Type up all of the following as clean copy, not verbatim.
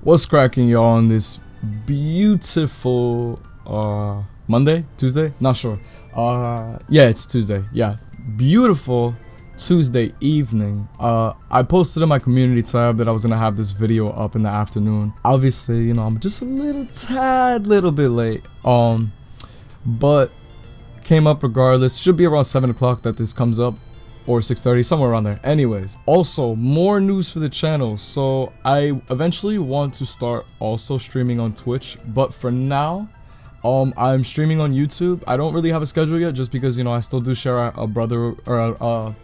What's cracking, y'all, on this beautiful Monday? Tuesday? Not sure. Yeah, it's Tuesday. Yeah, beautiful Tuesday evening. I posted in my community tab that I was gonna have this video up in the afternoon. Obviously, you know, I'm just a little bit late. But came up regardless. Should be around 7 o'clock that this comes up, or 6:30, somewhere around there. Anyways, also more news for the channel. So I eventually want to start also streaming on Twitch, but for now I'm streaming on YouTube. I don't really have a schedule yet, just because, you know, I still do share a brother or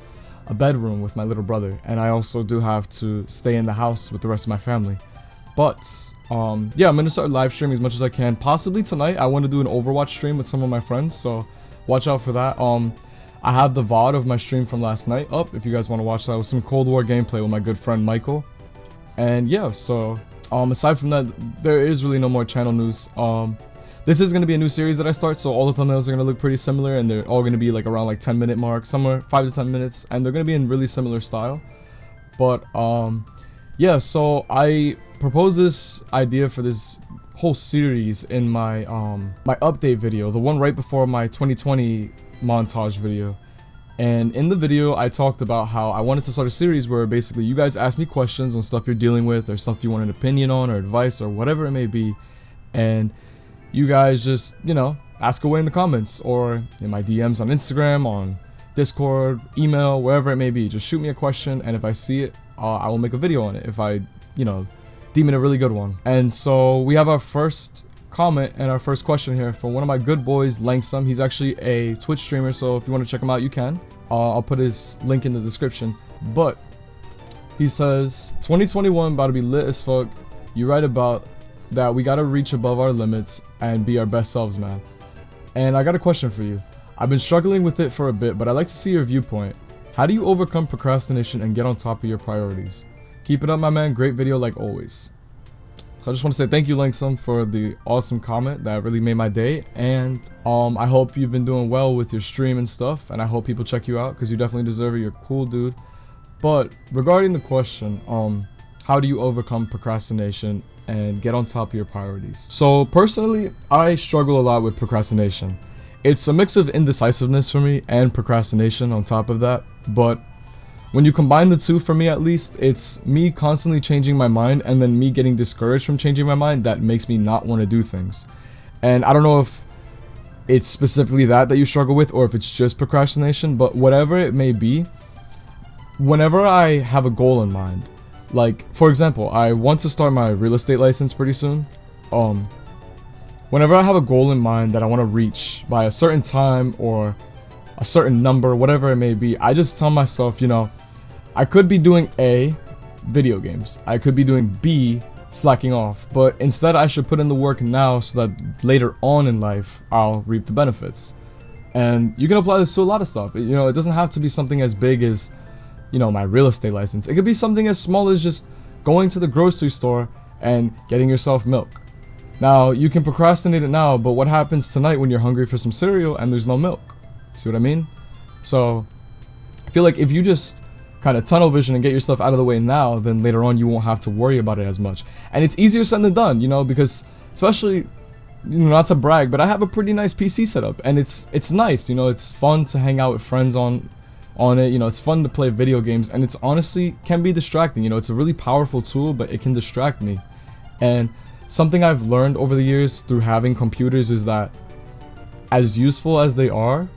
a bedroom with my little brother, and I also do have to stay in the house with the rest of my family. But yeah, I'm gonna start live streaming as much as I can. Possibly tonight I want to do an Overwatch stream with some of my friends, so watch out for that. I have the VOD of my stream from last night up if you guys want to watch that, with some Cold War gameplay with my good friend Michael. And yeah, so aside from that, there is really no more channel news. This is going to be a new series that I start, so all the thumbnails are going to look pretty similar, and they're all going to be like around like 10-minute mark, somewhere 5 to 10 minutes, and they're going to be in really similar style. But yeah, so I proposed this idea for this whole series in my my update video, the one right before my 2020 montage video. And in the video I talked about how I wanted to start a series where basically you guys ask me questions on stuff you're dealing with, or stuff you want an opinion on, or advice, or whatever it may be, and you guys just, you know, ask away in the comments, or in my DMs on Instagram, on Discord, email, wherever it may be. Just shoot me a question, and if I see it, I will make a video on it if I, you know, deem it a really good one. And so we have our first comment and our first question here from one of my good boys, Langsome. He's actually a Twitch streamer, so if you want to check him out, you can. I'll put his link in the description. But he says, 2021 about to be lit as fuck. You write about that we gotta reach above our limits and be our best selves, man. And I got a question for you. I've been struggling with it for a bit, but I'd like to see your viewpoint. How do you overcome procrastination and get on top of your priorities? Keep it up, my man. Great video like always. So I just want to say thank you, Langsome, for the awesome comment. That really made my day. And I hope you've been doing well with your stream and stuff, and I hope people check you out, because you definitely deserve it. You're a cool dude. But regarding the question, how do you overcome procrastination and get on top of your priorities? So personally, I struggle a lot with procrastination. It's a mix of indecisiveness for me and procrastination on top of that. But when you combine the two, for me at least, it's me constantly changing my mind, and then me getting discouraged from changing my mind that makes me not want to do things. And I don't know if it's specifically that you struggle with, or if it's just procrastination, but whatever it may be, whenever I have a goal in mind, like for example, I want to start my real estate license pretty soon. Whenever I have a goal in mind that I want to reach by a certain time or a certain number, whatever it may be, I just tell myself, you know, I could be doing A, video games. I could be doing B, slacking off. But instead, I should put in the work now, so that later on in life, I'll reap the benefits. And you can apply this to a lot of stuff. You know, it doesn't have to be something as big as, you know, my real estate license. It could be something as small as just going to the grocery store and getting yourself milk. Now, you can procrastinate it now, but what happens tonight when you're hungry for some cereal and there's no milk? See what I mean? So I feel like if you just kind of tunnel vision and get your stuff out of the way now, then later on you won't have to worry about it as much. And it's easier said than done, you know, because especially, you know, not to brag, but I have a pretty nice PC setup, and it's nice, you know, it's fun to hang out with friends on it, you know, it's fun to play video games, and it's honestly can be distracting. You know, it's a really powerful tool, but it can distract me. And something I've learned over the years through having computers is that as useful as they are,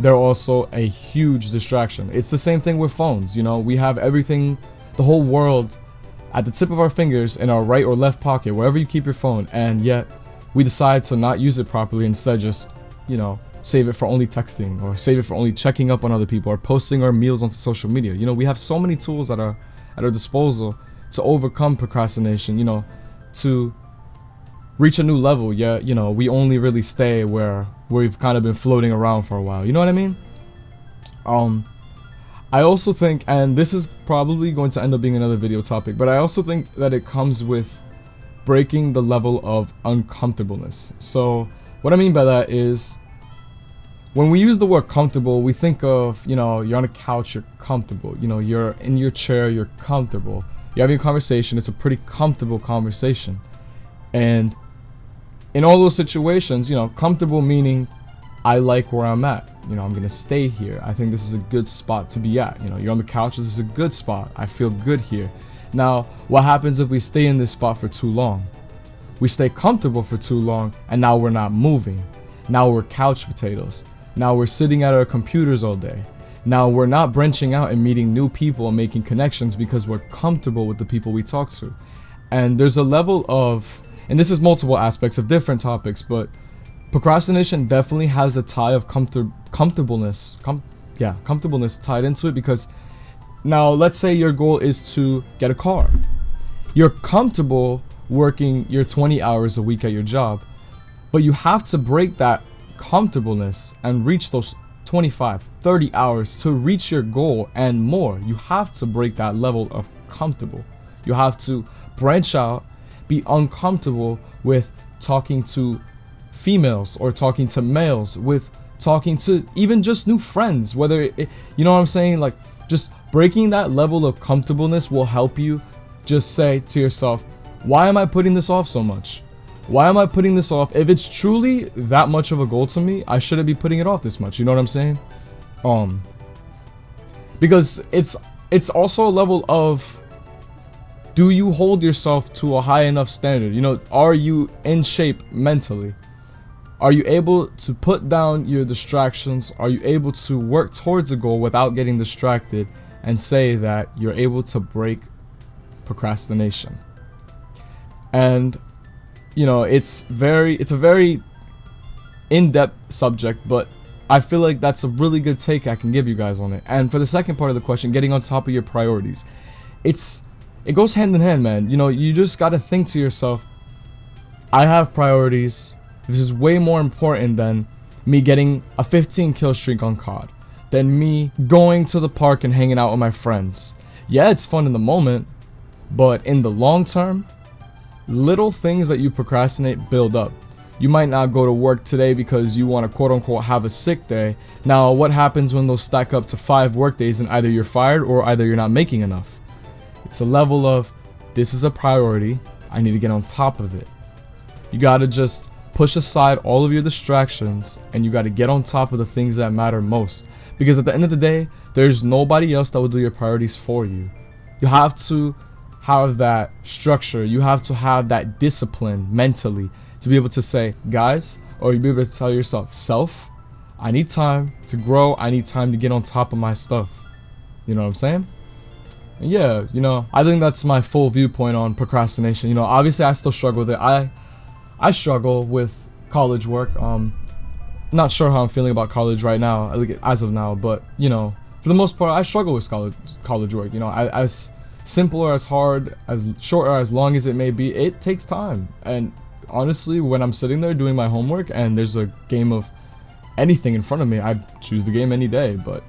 they're also a huge distraction. It's the same thing with phones. You know, we have everything, the whole world at the tip of our fingers, in our right or left pocket, wherever you keep your phone, and yet we decide to not use it properly. Instead, just, you know, save it for only texting, or save it for only checking up on other people, or posting our meals onto social media. You know, we have so many tools at our disposal to overcome procrastination, you know, to reach a new level. Yet, you know, we only really stay where we've kind of been floating around for a while. You know what I mean? I also think, and this is probably going to end up being another video topic, but I also think that it comes with breaking the level of uncomfortableness. So what I mean by that is, when we use the word comfortable, we think of, you know, you're on a couch, you're comfortable, you know, you're in your chair, you're comfortable. you're having a conversation, it's a pretty comfortable conversation. And in all those situations, comfortable meaning I like where I'm at. I'm gonna stay here. I think this is a good spot to be at. You're on the couch, this is a good spot. I feel good here. Now, what happens if we stay in this spot for too long? We stay comfortable for too long, and now we're not moving. Now we're couch potatoes. Now we're sitting at our computers all day. Now we're not branching out and meeting new people and making connections because we're comfortable with the people we talk to. And there's a level of, and this is multiple aspects of different topics, but procrastination definitely has a tie of comfortableness tied into it, because now let's say your goal is to get a car. You're comfortable working your 20 hours a week at your job, but you have to break that comfortableness and reach those 25, 30 hours to reach your goal and more. You have to break that level of comfortable. You have to branch out, be uncomfortable with talking to females or talking to males, with talking to even just new friends, whether it, you know what I'm saying, like just breaking that level of comfortableness will help you just say to yourself, why am I putting this off so much? Why am I putting this off? If it's truly that much of a goal to me, I shouldn't be putting it off this much. You know what I'm saying? Because it's also a level of, do you hold yourself to a high enough standard? Are you in shape mentally? Are you able to put down your distractions? Are you able to work towards a goal without getting distracted and say that you're able to break procrastination? And it's a very in-depth subject, but I feel like that's a really good take I can give you guys on it. And for the second part of the question, getting on top of your priorities, it goes hand in hand, man. You just got to think to yourself, I have priorities. This is way more important than me getting a 15 kill streak on COD, than me going to the park and hanging out with my friends. Yeah, it's fun in the moment, but in the long term, little things that you procrastinate build up. You might not go to work today because you want to quote unquote have a sick day. Now, what happens when those stack up to 5 work days and either you're fired or either you're not making enough? It's a level of, this is a priority, I need to get on top of it. You got to just push aside all of your distractions and you got to get on top of the things that matter most. Because at the end of the day, there's nobody else that will do your priorities for you. You have to have that structure. You have to have that discipline mentally to be able to say, guys, or you be able to tell yourself, self, I need time to grow. I need time to get on top of my stuff. You know what I'm saying? And yeah, I think that's my full viewpoint on procrastination. Obviously I still struggle with it. I struggle with college work. Not sure how I'm feeling about college right now, as of now, but for the most part, I struggle with college work. As simple or as hard, as short or as long as it may be, it takes time. And honestly, when I'm sitting there doing my homework and there's a game of anything in front of me, I choose the game any day. But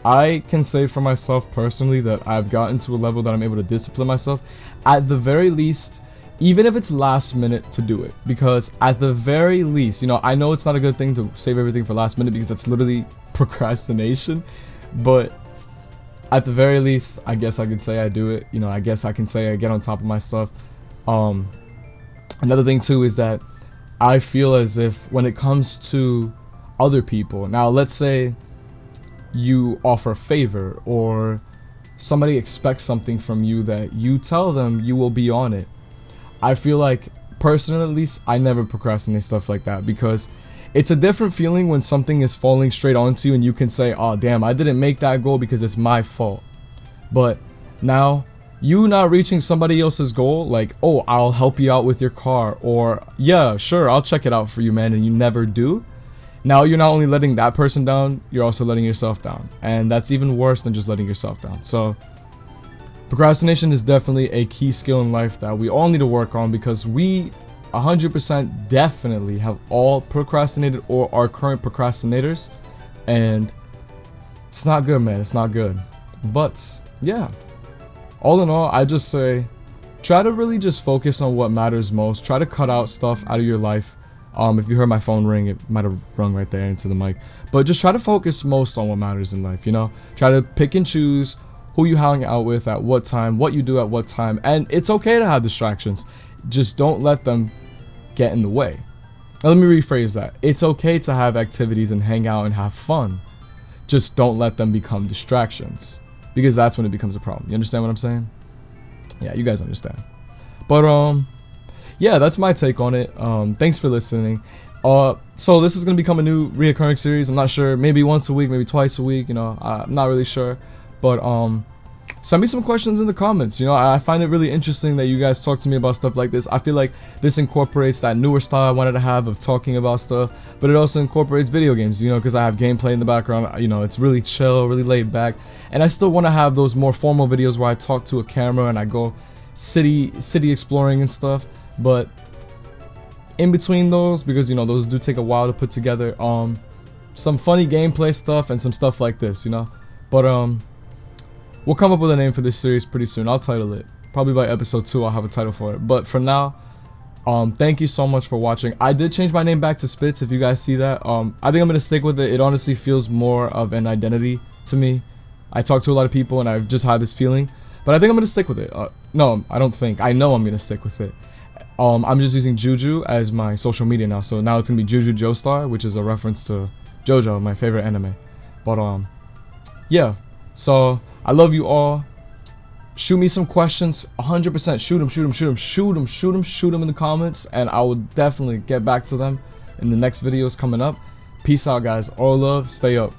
I can say for myself personally that I've gotten to a level that I'm able to discipline myself, at the very least, even if it's last minute, to do it. Because at the very least, I know it's not a good thing to save everything for last minute because that's literally procrastination, but at the very least, I guess I could say I do it. I guess I can say I get on top of my stuff. Another thing too is that I feel as if when it comes to other people, now let's say you offer a favor or somebody expects something from you that you tell them you will be on it. I feel like, personally at least, I never procrastinate stuff like that, because it's a different feeling when something is falling straight onto you and you can say, oh damn, I didn't make that goal because it's my fault. But now, you not reaching somebody else's goal, like, oh, I'll help you out with your car, or yeah, sure, I'll check it out for you, man, and you never do. Now you're not only letting that person down, you're also letting yourself down. And that's even worse than just letting yourself down. So procrastination is definitely a key skill in life that we all need to work on, because we 100% definitely have all procrastinated or are current procrastinators, and it's not good, man. It's not good. But yeah, all in all, I just say try to really just focus on what matters most. Try to cut out stuff out of your life. If you heard my phone ring, it might have rung right there into the mic, but just try to focus most on what matters in life. Try to pick and choose who you hang out with at what time, what you do at what time, and it's okay to have distractions. Just don't let them get in the way. Now, let me rephrase that. It's okay to have activities and hang out and have fun. Just don't let them become distractions, because that's when it becomes a problem. You understand what I'm saying? Yeah, you guys understand. But yeah, that's my take on it. Thanks for listening. So this is gonna become a new reoccurring series. I'm not sure, maybe once a week, maybe twice a week, you know, I'm not really sure. But send me some questions in the comments. You know, I find it really interesting that you guys talk to me about stuff like this. I feel like this incorporates that newer style I wanted to have of talking about stuff, but it also incorporates video games, you know, because I have gameplay in the background. You know, it's really chill, really laid back, and I still want to have those more formal videos where I talk to a camera and I go city exploring and stuff. But in between those, because you know those do take a while to put together, some funny gameplay stuff and some stuff like this, you know. But we'll come up with a name for this series pretty soon. I'll title it. Probably by episode 2 I'll have a title for it. But for now, thank you so much for watching. I did change my name back to Spitz, if you guys see that. I think I'm gonna stick with it. It honestly feels more of an identity to me. I talk to a lot of people and I've just had this feeling, but I think I'm gonna stick with it. No, I don't think. I know I'm gonna stick with it. I'm just using Juju as my social media now. So now it's gonna be Juju Joestar, which is a reference to JoJo, my favorite anime. But yeah. So I love you all. Shoot me some questions. 100%. Shoot them in the comments, and I will definitely get back to them in the next videos coming up. Peace out, guys. All love. Stay up.